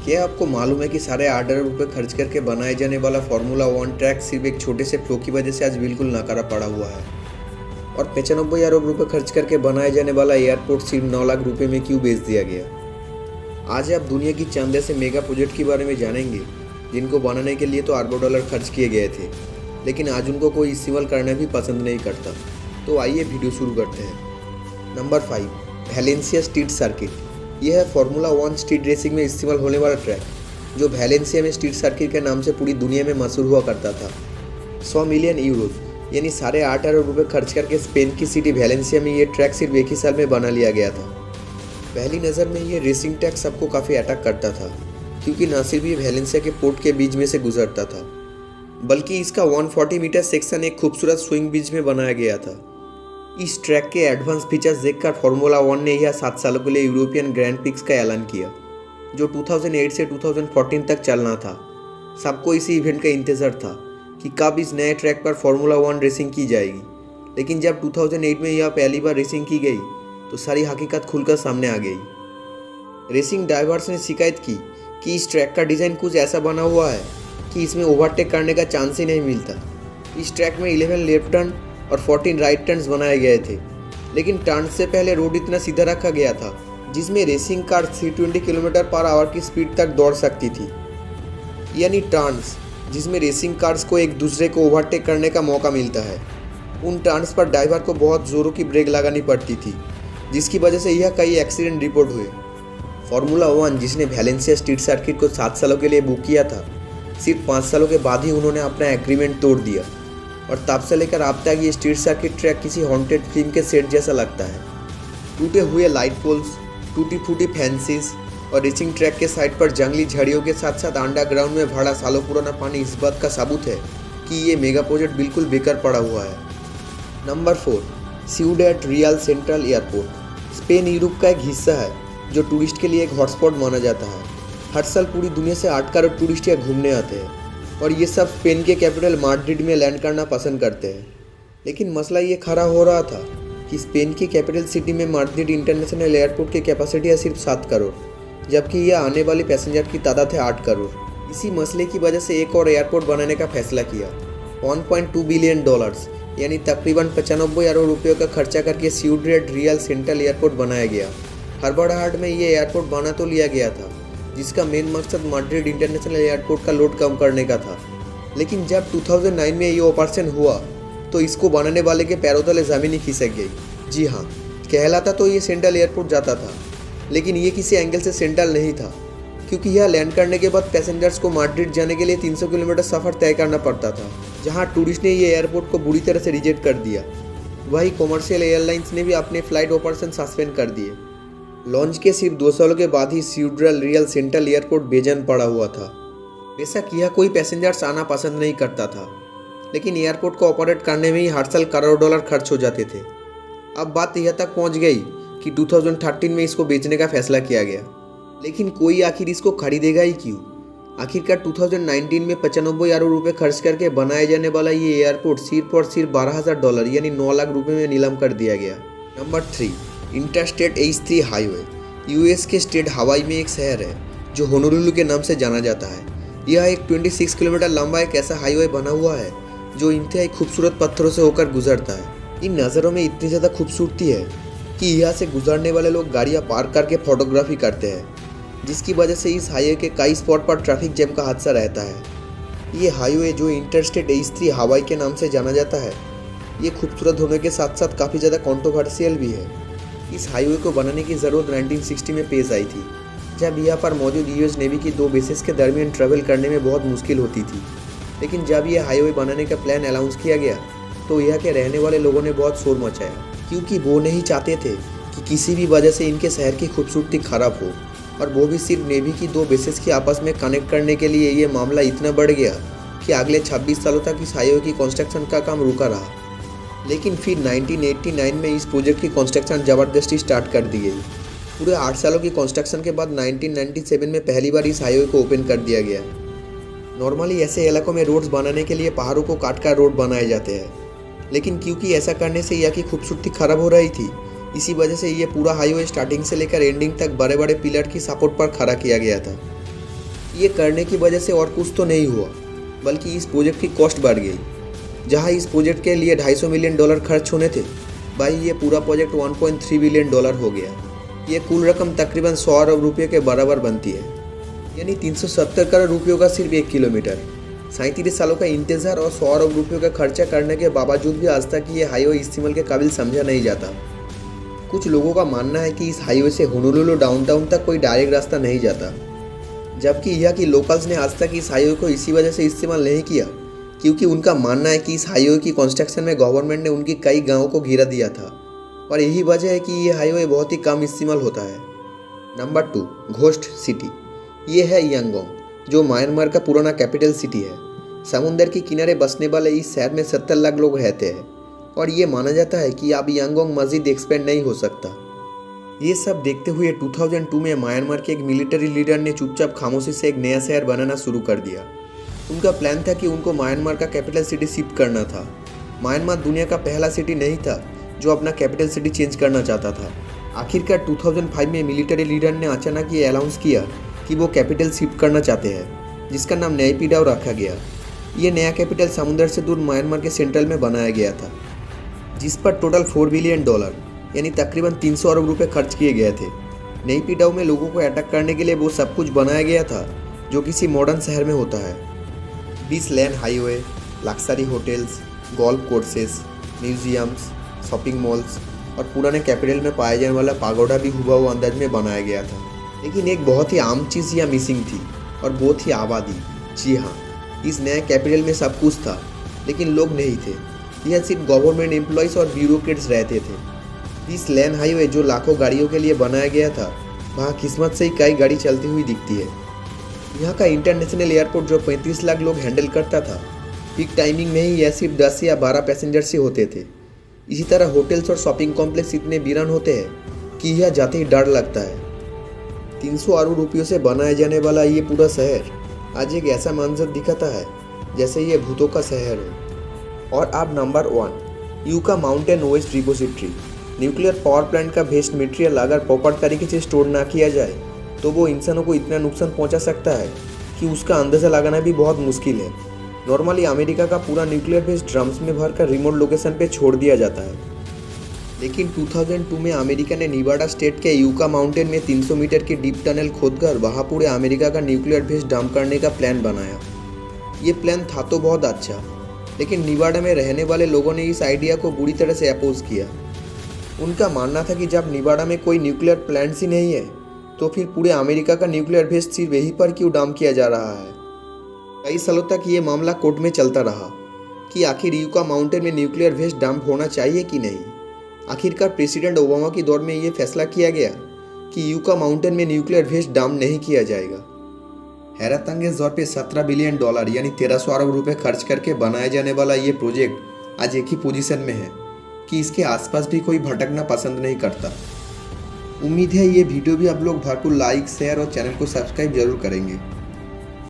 क्या आपको मालूम है कि साढ़े 8 अरब रुपये खर्च करके बनाए जाने वाला फार्मूला 1 ट्रैक सिर्फ एक छोटे से फ्लो की वजह से आज बिल्कुल नाकारा पड़ा हुआ है? और 95 अरब रुपये खर्च करके बनाए जाने वाला एयरपोर्ट सिर्फ 9 लाख रुपये में क्यों बेच दिया गया? आज आप दुनिया की चंद ऐसे मेगा प्रोजेक्ट के बारे में जानेंगे जिनको बनाने के लिए तो अरबों डॉलर खर्च किए गए थे, लेकिन आज उनको कोई इस्तेमाल करना भी पसंद नहीं करता। तो आइए वीडियो शुरू करते हैं। Number 5, Valencia street circuit. यह है फार्मूला 1 स्ट्रीट रेसिंग में इस्तेमाल होने वाला ट्रैक, जो वैलेंसिया में स्ट्रीट सर्किट के नाम से पूरी दुनिया में मशहूर हुआ करता था। 100 मिलियन यूरोज यानी साढ़े 8 अरब रुपये खर्च करके स्पेन की सिटी वैलेंसिया में ये ट्रैक सिर्फ एक ही साल में बना लिया गया था। पहली नज़र में ये रेसिंग ट्रैक सबको काफ़ी अटैक करता था, क्योंकि न सिर्फ ये वैलेंसिया के पोर्ट के बीच में से गुजरता था, बल्कि इसका 140 मीटर सेक्शन एक खूबसूरत स्विंग ब्रिज में बनाया गया था। इस ट्रैक के एडवांस फीचर्स देखकर फार्मूला 1 ने यह 7 सालों के लिए यूरोपियन ग्रैंड प्रिक्स का ऐलान किया, जो 2008 से 2014 तक चलना था। सबको इसी इवेंट का इंतज़ार था कि कब इस नए ट्रैक पर फार्मूला 1 रेसिंग की जाएगी। लेकिन जब 2008 में यह पहली बार रेसिंग की गई तो सारी हकीकत खुलकर सामने आ गई। रेसिंग ड्राइवर्स ने शिकायत की कि इस ट्रैक का डिज़ाइन कुछ ऐसा बना हुआ है कि इसमें ओवरटेक करने का चांस ही नहीं मिलता। इस ट्रैक में 11 लेफ्ट टर्न और 14 राइट टर्न्स बनाए गए थे, लेकिन टर्न से पहले रोड इतना सीधा रखा गया था जिसमें racing car 320 kilometre per hour की स्पीड तक दौड़ सकती थी। यानी टर्न्स जिसमें रेसिंग कार्स को एक दूसरे को ओवरटेक करने का मौका मिलता है। उन टर्न्स पर ड्राइवर को बहुत ज़ोरों की ब्रेक लगानी पड़ती थी, जिसकी वजह से यह कई एक्सीडेंट रिपोर्ट हुए। फार्मूला 1 जिसने वैलेंसिया स्ट्रीट सर्किट को 7 सालों के लिए बुक किया था, सिर्फ 5 सालों के बाद ही उन्होंने अपना एग्रीमेंट तोड़ दिया, और तब से लेकर अब तक ये स्ट्रीट सर्किट ट्रैक किसी हॉन्टेड फिल्म के सेट जैसा लगता है। टूटे हुए लाइट पोल्स, टूटी फूटी फेंसेस और रेसिंग ट्रैक के साइड पर जंगली झाड़ियों के साथ साथ अंडरग्राउंड में भरा सालों पुराना पानी इस बात का सबूत है कि ये मेगा प्रोजेक्ट बिल्कुल बेकार पड़ा हुआ है। Number 4, Ciudad Real Central Airport. Spain Europe का एक हिस्सा है जो टूरिस्ट के लिए एक हॉटस्पॉट माना जाता है। हर साल पूरी दुनिया से 8 करोड़ टूरिस्ट यहाँ घूमने आते हैं, और ये सब स्पेन के कैपिटल माड्रिड में लैंड करना पसंद करते हैं। लेकिन मसला ये खड़ा हो रहा था कि स्पेन की कैपिटल सिटी में माड्रिड इंटरनेशनल एयरपोर्ट की कैपेसिटी है सिर्फ 7 करोड़, जबकि यह आने वाले पैसेंजर की तादाद है 8 करोड़। इसी मसले की वजह से एक और एयरपोर्ट बनाने का फैसला किया। 1.2 बिलियन डॉलर्स यानी तकरीबन 95 अरब रुपयों का खर्चा करके सिउडेड रियल सेंट्रल एयरपोर्ट बनाया गया। हड़बड़ाहट में ये एयरपोर्ट बना तो लिया गया था, जिसका मेन मकसद माड्रिड इंटरनेशनल एयरपोर्ट का लोड कम करने का था। लेकिन जब 2009 में ये ऑपरेशन हुआ तो इसको बनाने वाले के पैरों तले ज़मीन ही खिसक गई। जी हाँ, कहलाता तो ये सेंट्रल एयरपोर्ट जाता था, लेकिन ये किसी एंगल से सेंट्रल नहीं था, क्योंकि यह लैंड करने के बाद पैसेंजर्स को माड्रिड जाने के लिए 300 किलोमीटर सफ़र तय करना पड़ता था, जहाँ टूरिस्ट ने ये एयरपोर्ट को बुरी तरह से रिजेक्ट कर दिया। वही कॉमर्शियल एयरलाइंस ने भी अपने फ्लाइट ऑपरेशन सस्पेंड कर दिए। लॉन्च के सिर्फ 2 सालों के बाद ही सिउडेड रियल सेंट्रल एयरपोर्ट बेजान पड़ा हुआ था। बेशक यह कोई पैसेंजर्स आना पसंद नहीं करता था, लेकिन एयरपोर्ट को ऑपरेट करने में ही हर साल करोड़ डॉलर खर्च हो जाते थे। अब बात यह तक पहुंच गई कि 2013 में इसको बेचने का फैसला किया गया। लेकिन कोई आखिर इसको खरीदेगा ही क्यों? आखिरकार 2019 में 95 अरब रुपये खर्च करके बनाए जाने वाला ये एयरपोर्ट सिर्फ और सिर्फ $12,000 यानी 9 लाख रुपये में नीलाम कर दिया गया। Number 3, interstate H3 highway. US के स्टेट हवाई में एक शहर है जो होनोलुलु के नाम से जाना जाता है। यह एक 26 किलोमीटर लंबा एक ऐसा हाईवे बना हुआ है जो इंतहाई खूबसूरत पत्थरों से होकर गुजरता है। इन नज़रों में इतनी ज़्यादा खूबसूरती है कि यहाँ से गुजरने वाले लोग गाड़ियाँ पार्क करके फोटोग्राफी करते हैं, जिसकी वजह से इस हाईवे के कई स्पॉट पर ट्रैफिक जैम का हादसा रहता है। ये हाईवे जो इंटरस्टेट H3 हवाई के नाम से जाना जाता है, ये खूबसूरत होने के साथ साथ काफ़ी ज़्यादा कॉन्ट्रोवर्शियल भी है। इस हाईवे को बनाने की ज़रूरत 1960 में पेश आई थी, जब यहाँ पर मौजूद यूएस नेवी की 2 बेसेस के दरमियान ट्रैवल करने में बहुत मुश्किल होती थी। लेकिन जब यह हाईवे बनाने का प्लान अनाउंस किया गया तो यहाँ के रहने वाले लोगों ने बहुत शोर मचाया, क्योंकि वो नहीं चाहते थे कि किसी भी वजह से इनके शहर की खूबसूरती खराब हो, और वो भी सिर्फ नेवी की 2 बेसेस की आपस में कनेक्ट करने के लिए। ये मामला इतना बढ़ गया कि अगले 26 सालों तक इस हाईवे की कंस्ट्रक्शन का काम रुका रहा। लेकिन फिर 1989 में इस प्रोजेक्ट की कंस्ट्रक्शन ज़बरदस्ती स्टार्ट कर दी गई। पूरे 8 सालों की कंस्ट्रक्शन के बाद 1997 में पहली बार इस हाईवे को ओपन कर दिया गया। नॉर्मली ऐसे इलाकों में रोड्स बनाने के लिए पहाड़ों को काट कर रोड बनाए जाते हैं, लेकिन क्योंकि ऐसा करने से यहाँ की खूबसूरती खराब हो रही थी, इसी वजह से ये पूरा हाईवे स्टार्टिंग से लेकर एंडिंग तक बड़े बड़े पिलर की सपोर्ट पर खड़ा किया गया था। ये करने की वजह से और कुछ तो नहीं हुआ, बल्कि इस प्रोजेक्ट की कॉस्ट बढ़ गई। जहां इस प्रोजेक्ट के लिए $250 मिलियन खर्च होने थे, भाई ये पूरा प्रोजेक्ट $1.3 बिलियन हो गया। ये कुल रकम तकरीबन 100 अरब रुपये के बराबर बनती है, यानी 370 करोड़ रुपयों का सिर्फ 1 किलोमीटर। 37 सालों का इंतजार और 100 अरब रुपयों का खर्चा करने के बावजूद भी आज तक ये हाईवे इस्तेमाल के काबिल समझा नहीं जाता। कुछ लोगों का मानना है कि इस हाईवे से होनोलुलु डाउनटाउन तक कोई डायरेक्ट रास्ता नहीं जाता, जबकि यहाँ की लोकल्स ने आज तक इस हाईवे को इसी वजह से इस्तेमाल नहीं किया क्योंकि उनका मानना है कि इस हाईवे की कंस्ट्रक्शन में गवर्नमेंट ने उनकी कई गाँवों को घेरा दिया था और यही वजह है कि ये हाईवे बहुत ही कम इस्तेमाल होता है। Number 2, ghost city. ये है यांगोंग, जो म्यांमार का पुराना कैपिटल सिटी है। समुंदर के किनारे बसने वाले इस शहर में 70 लाख लोग रहते हैं और ये माना जाता है कि अब यांगोंग मजीद एक्सपेंड नहीं हो सकता। ये सब देखते हुए 2002 में म्यांमार के एक मिलिट्री लीडर ने चुपचाप खामोशी से एक नया शहर बनाना शुरू कर दिया। उनका प्लान था कि उनको म्यांमार का कैपिटल सिटी शिफ्ट करना था। म्यांमार दुनिया का पहला सिटी नहीं था जो अपना कैपिटल सिटी चेंज करना चाहता था। आखिरकार 2005 में मिलिट्री लीडर ने अचानक ये अनाउंस किया कि वो कैपिटल शिफ्ट करना चाहते हैं, जिसका नाम नेपिडाओ रखा गया। ये नया कैपिटल समुद्र से दूर म्यांमार के सेंट्रल में बनाया गया था, जिस पर टोटल $4 बिलियन यानी तकरीबन 300 अरब रुपये खर्च किए गए थे। नेपिडाओ में लोगों को अटैक करने के लिए वो सब कुछ बनाया गया था जो किसी मॉडर्न शहर में होता है। 20 lane highway, luxury hotels, golf courses, museums, shopping malls और पुराने कैपिटल में पाया जाने वाला पागोडा भी हुबहू अंदाज में बनाया गया था। लेकिन एक बहुत ही आम चीज़ यहाँ मिसिंग थी और वो थी आबादी। जी हाँ, इस नए कैपिटल में सब कुछ था लेकिन लोग नहीं थे। यह सिर्फ गवर्नमेंट एम्प्लॉयज़ और ब्यूरोक्रेट्स रहते थे। 20 लेन हाईवे जो लाखों गाड़ियों के लिए बनाया गया था, वहाँ किस्मत से ही कई गाड़ी चलती हुई दिखती है। यहाँ का इंटरनेशनल एयरपोर्ट जो 35 लाख लोग हैंडल करता था, पीक टाइमिंग में ही यह सिर्फ 10 या 12 पैसेंजर्स ही होते थे। इसी तरह होटल्स और शॉपिंग कॉम्प्लेक्स इतने वीरान होते हैं कि यह जाते ही डर लगता है। 300 अरब रुपयों से बनाया जाने वाला ये पूरा शहर आज एक ऐसा मंजर दिखाता है जैसे ये भूतों का शहर हो। और अब number 1, Yucca mountain waste repository. Nuclear power plant का वेस्ट मटेरियल अगर प्रॉपर तरीके से स्टोर ना किया जाए तो वो इंसानों को इतना नुकसान पहुंचा सकता है कि उसका अंदाज़ा लगाना भी बहुत मुश्किल है। नॉर्मली अमेरिका का पूरा न्यूक्लियर वेस्ट ड्रम्स में भरकर रिमोट लोकेशन पे छोड़ दिया जाता है, लेकिन 2002 में अमेरिका ने निवाडा स्टेट के यूका माउंटेन में 300 मीटर की डीप टनल खोदकर वहाँ पूरे अमेरिका का न्यूक्लियर वेस्ट डंप करने का प्लान बनाया। ये प्लान था तो बहुत अच्छा, लेकिन निवाडा में रहने वाले लोगों ने इस आइडिया को बुरी तरह से अपोज किया। उनका मानना था कि जब निवाडा में कोई न्यूक्लियर प्लांट्स ही नहीं है तो फिर पूरे अमेरिका का न्यूक्लियर वेस्ट सिर्फ यहीं पर क्यों डंप किया जा रहा है। कई सालों तक ये मामला कोर्ट में चलता रहा कि आखिर यूका माउंटेन में न्यूक्लियर वेस्ट डंप होना चाहिए कि नहीं। आखिरकार प्रेसिडेंट ओबामा के दौर में ये फैसला किया गया कि यूका माउंटेन में न्यूक्लियर वेस्ट डंप नहीं किया जाएगा। हैरतअंगेज तौर पे $17 बिलियन यानी 1300 अरब रुपये खर्च करके बनाया जाने वाला ये प्रोजेक्ट आज एक ही पोजीशन में है कि इसके आसपास भी कोई भटकना पसंद नहीं करता। उम्मीद है ये वीडियो भी आप लोग भरपूर लाइक, शेयर और चैनल को सब्सक्राइब जरूर करेंगे।